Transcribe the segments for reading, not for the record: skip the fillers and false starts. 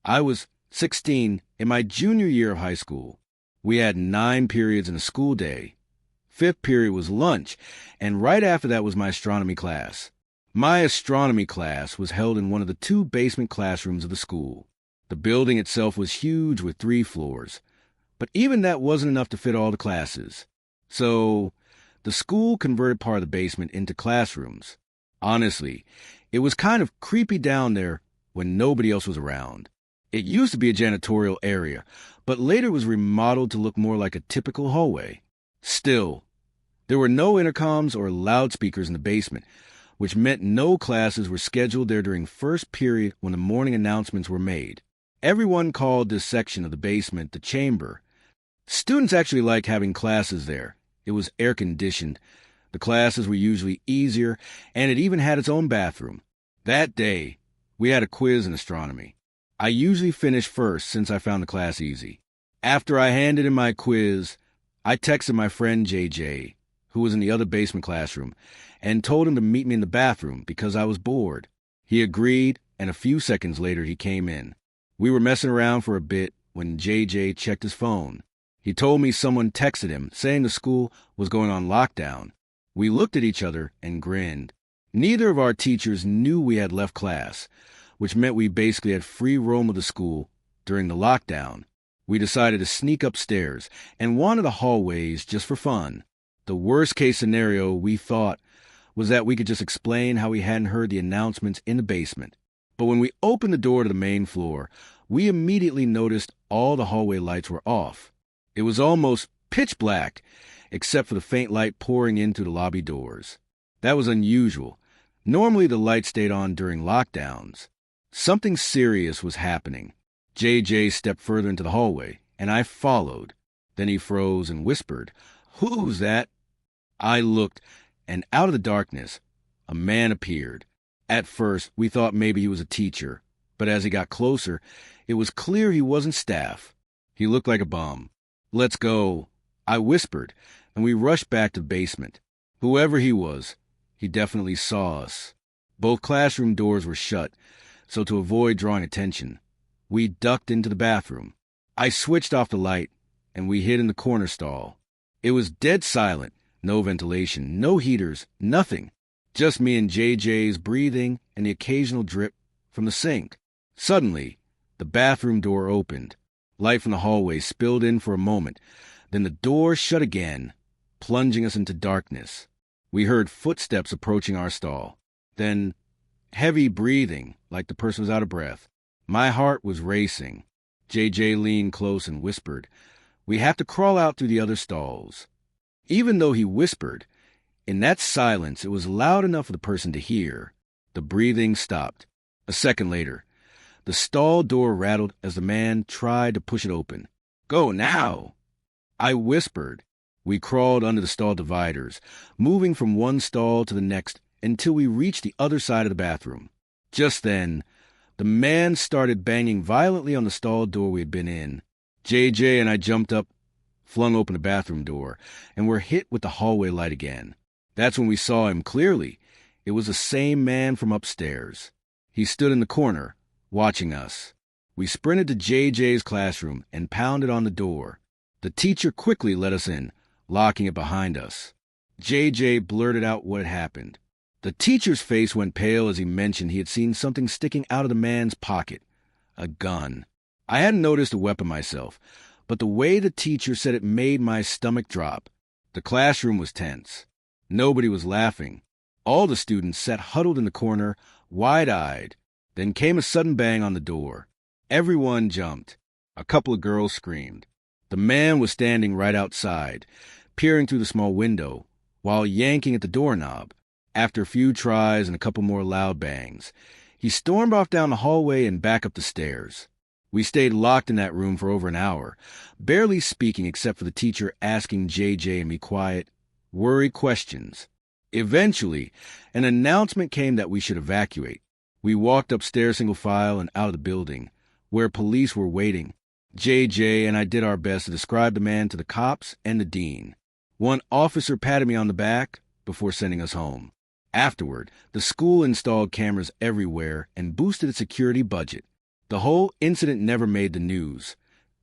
I was 16 in my junior year of high school. We had 9 periods in a school day. 5th period was lunch, and right after that was my astronomy class. My astronomy class was held in one of the 2 basement classrooms of the school. The building itself was huge with 3 floors, but even that wasn't enough to fit all the classes. So, the school converted part of the basement into classrooms. Honestly, it was kind of creepy down there when nobody else was around. It used to be a janitorial area, but later was remodeled to look more like a typical hallway. Still, there were no intercoms or loudspeakers in the basement, which meant no classes were scheduled there during first period when the morning announcements were made. Everyone called this section of the basement the chamber. Students actually liked having classes there. It was air-conditioned. The classes were usually easier, and it even had its own bathroom. That day, we had a quiz in astronomy. I usually finished first since I found the class easy. After I handed in my quiz, I texted my friend JJ, who was in the other basement classroom, and told him to meet me in the bathroom because I was bored. He agreed, and a few seconds later he came in. We were messing around for a bit when JJ checked his phone. He told me someone texted him saying the school was going on lockdown. We looked at each other and grinned. Neither of our teachers knew we had left class, which meant we basically had free roam of the school during the lockdown. We decided to sneak upstairs and wander the hallways just for fun. The worst-case scenario, we thought, was that we could just explain how we hadn't heard the announcements in the basement. But when we opened the door to the main floor, we immediately noticed all the hallway lights were off. It was almost pitch black, except for the faint light pouring in through the lobby doors. That was unusual. Normally the lights stayed on during lockdowns. Something serious was happening. JJ stepped further into the hallway, and I followed. Then he froze and whispered, "Who's that?" I looked, and out of the darkness, a man appeared. At first, we thought maybe he was a teacher, but as he got closer, it was clear he wasn't staff. He looked like a bum. "Let's go," I whispered, and we rushed back to the basement. Whoever he was, he definitely saw us. Both classroom doors were shut, so to avoid drawing attention, we ducked into the bathroom. I switched off the light, and we hid in the corner stall. It was dead silent, no ventilation, no heaters, nothing. Just me and JJ's breathing and the occasional drip from the sink. Suddenly, the bathroom door opened. Light from the hallway spilled in for a moment. Then the door shut again, plunging us into darkness. We heard footsteps approaching our stall. Then, heavy breathing, like the person was out of breath. My heart was racing. JJ leaned close and whispered, "We have to crawl out through the other stalls." Even though he whispered, in that silence it was loud enough for the person to hear. The breathing stopped. A second later, the stall door rattled as the man tried to push it open. "Go now!" I whispered. We crawled under the stall dividers, moving from one stall to the next until we reached the other side of the bathroom. Just then, the man started banging violently on the stall door we had been in. JJ and I jumped up, flung open the bathroom door, and were hit with the hallway light again. That's when we saw him clearly. It was the same man from upstairs. He stood in the corner, watching us. We sprinted to JJ's classroom and pounded on the door. The teacher quickly let us in, locking it behind us. JJ blurted out what had happened. The teacher's face went pale as he mentioned he had seen something sticking out of the man's pocket. A gun. I hadn't noticed the weapon myself, but the way the teacher said it made my stomach drop. The classroom was tense. Nobody was laughing. All the students sat huddled in the corner, wide-eyed. Then came a sudden bang on the door. Everyone jumped. A couple of girls screamed. The man was standing right outside, peering through the small window, while yanking at the doorknob. After a few tries and a couple more loud bangs, he stormed off down the hallway and back up the stairs. We stayed locked in that room for over an hour, barely speaking except for the teacher asking JJ and me quiet, worried questions. Eventually, an announcement came that we should evacuate. We walked upstairs single file and out of the building, where police were waiting. JJ and I did our best to describe the man to the cops and the dean. One officer patted me on the back before sending us home. Afterward, the school installed cameras everywhere and boosted its security budget. The whole incident never made the news,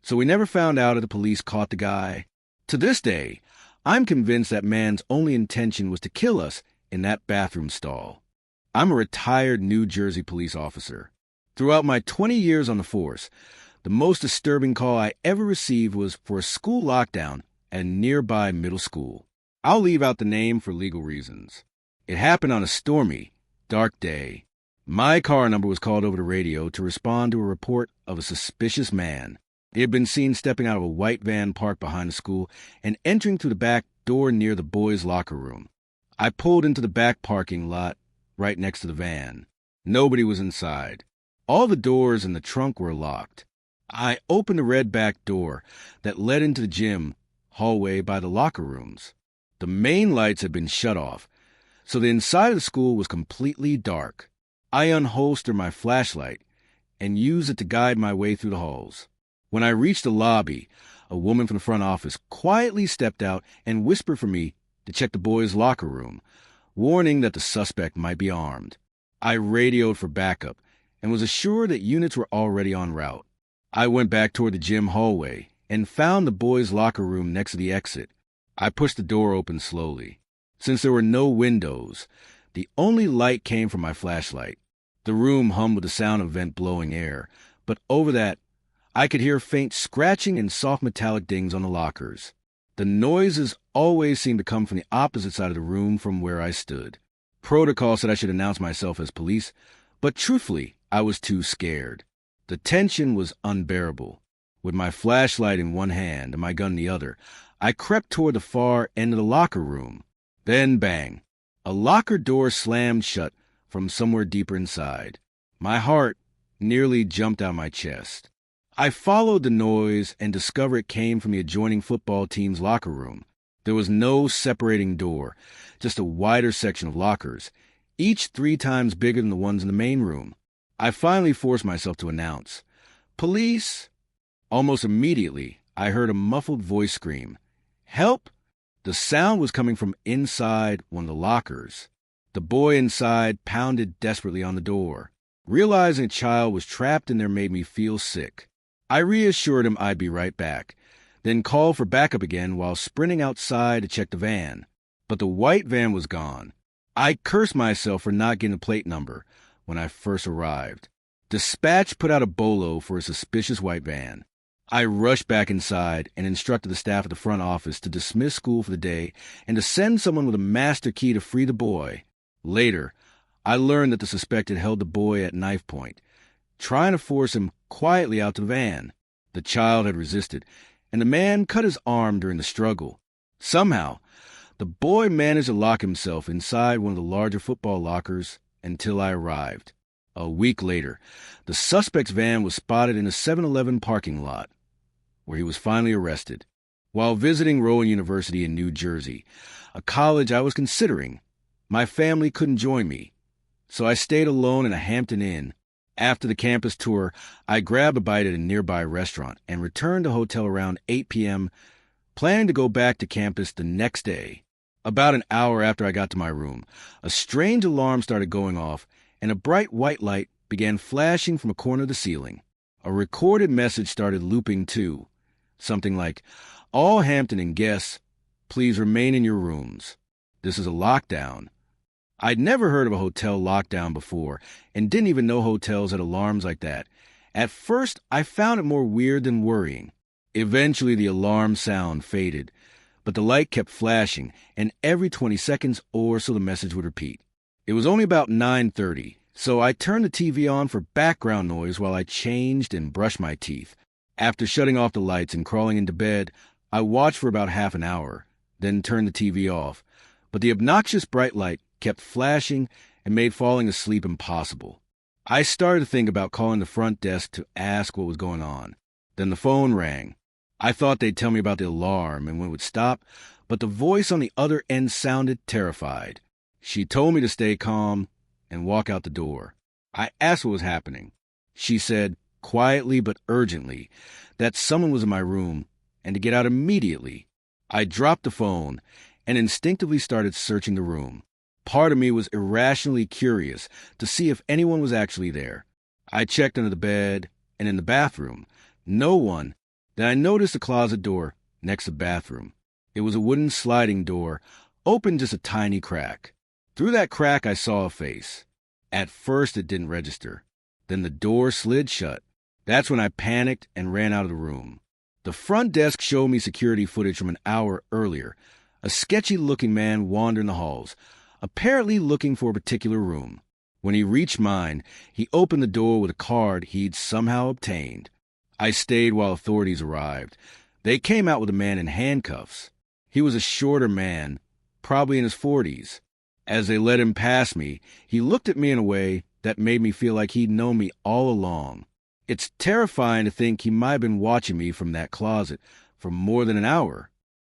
so we never found out if the police caught the guy. To this day, I'm convinced that man's only intention was to kill us in that bathroom stall. I'm a retired New Jersey police officer. Throughout my 20 years on the force, the most disturbing call I ever received was for a school lockdown at a nearby middle school. I'll leave out the name for legal reasons. It happened on a stormy, dark day. My car number was called over the radio to respond to a report of a suspicious man. He had been seen stepping out of a white van parked behind the school and entering through the back door near the boys' locker room. I pulled into the back parking lot right next to the van. Nobody was inside. All the doors and the trunk were locked. I opened the red back door that led into the gym hallway by the locker rooms. The main lights had been shut off, so the inside of the school was completely dark. I unholstered my flashlight and used it to guide my way through the halls. When I reached the lobby, a woman from the front office quietly stepped out and whispered for me to check the boys' locker room, warning that the suspect might be armed. I radioed for backup and was assured that units were already en route. I went back toward the gym hallway and found the boys' locker room next to the exit. I pushed the door open slowly. Since there were no windows, the only light came from my flashlight. The room hummed with the sound of vent blowing air, but over that, I could hear faint scratching and soft metallic dings on the lockers. The noises always seemed to come from the opposite side of the room from where I stood. Protocol said I should announce myself as police, but truthfully, I was too scared. The tension was unbearable. With my flashlight in one hand and my gun in the other, I crept toward the far end of the locker room. Then bang! A locker door slammed shut from somewhere deeper inside. My heart nearly jumped out of my chest. I followed the noise and discovered it came from the adjoining football team's locker room. There was no separating door, just a wider section of lockers, each 3 times bigger than the ones in the main room. I finally forced myself to announce, "Police!" Almost immediately, I heard a muffled voice scream, "Help!" The sound was coming from inside one of the lockers. The boy inside pounded desperately on the door. Realizing a child was trapped in there made me feel sick. I reassured him I'd be right back, then called for backup again while sprinting outside to check the van. But the white van was gone. I cursed myself for not getting the plate number when I first arrived. Dispatch put out a bolo for a suspicious white van. I rushed back inside and instructed the staff at the front office to dismiss school for the day and to send someone with a master key to free the boy. Later, I learned that the suspect had held the boy at knife point, trying to force him quietly out to the van. The child had resisted, and the man cut his arm during the struggle. Somehow, the boy managed to lock himself inside one of the larger football lockers until I arrived. A week later, the suspect's van was spotted in a 7-Eleven parking lot, where he was finally arrested. While visiting Rowan University in New Jersey, a college I was considering, my family couldn't join me, so I stayed alone in a Hampton Inn. After the campus tour, I grabbed a bite at a nearby restaurant and returned to the hotel around 8 p.m., planning to go back to campus the next day. About an hour after I got to my room, a strange alarm started going off, and a bright white light began flashing from a corner of the ceiling. A recorded message started looping too, something like, "All Hampton Inn guests, please remain in your rooms. This is a lockdown." I'd never heard of a hotel lockdown before and didn't even know hotels had alarms like that. At first, I found it more weird than worrying. Eventually, the alarm sound faded, but the light kept flashing, and every 20 seconds or so the message would repeat. It was only about 9:30, so I turned the TV on for background noise while I changed and brushed my teeth. After shutting off the lights and crawling into bed, I watched for about half an hour, then turned the TV off. But the obnoxious bright light kept flashing and made falling asleep impossible. I started to think about calling the front desk to ask what was going on. Then the phone rang. I thought they'd tell me about the alarm and when it would stop, but the voice on the other end sounded terrified. She told me to stay calm and walk out the door. I asked what was happening. She said, quietly but urgently, that someone was in my room and to get out immediately. I dropped the phone and instinctively started searching the room. Part of me was irrationally curious to see if anyone was actually there. I checked under the bed, and in the bathroom. No one. Then I noticed a closet door next to the bathroom. It was a wooden sliding door, open just a tiny crack. Through that crack, I saw a face. At first, it didn't register. Then the door slid shut. That's when I panicked and ran out of the room. The front desk showed me security footage from an hour earlier. A sketchy-looking man wandered in the halls, apparently looking for a particular room. When he reached mine, he opened the door with a card he'd somehow obtained. I stayed while authorities arrived. They came out with a man in handcuffs. He was a shorter man, probably in his 40s. As they let him past me, he looked at me in a way that made me feel like he'd known me all along. It's terrifying to think he might have been watching me from that closet for more than an hour.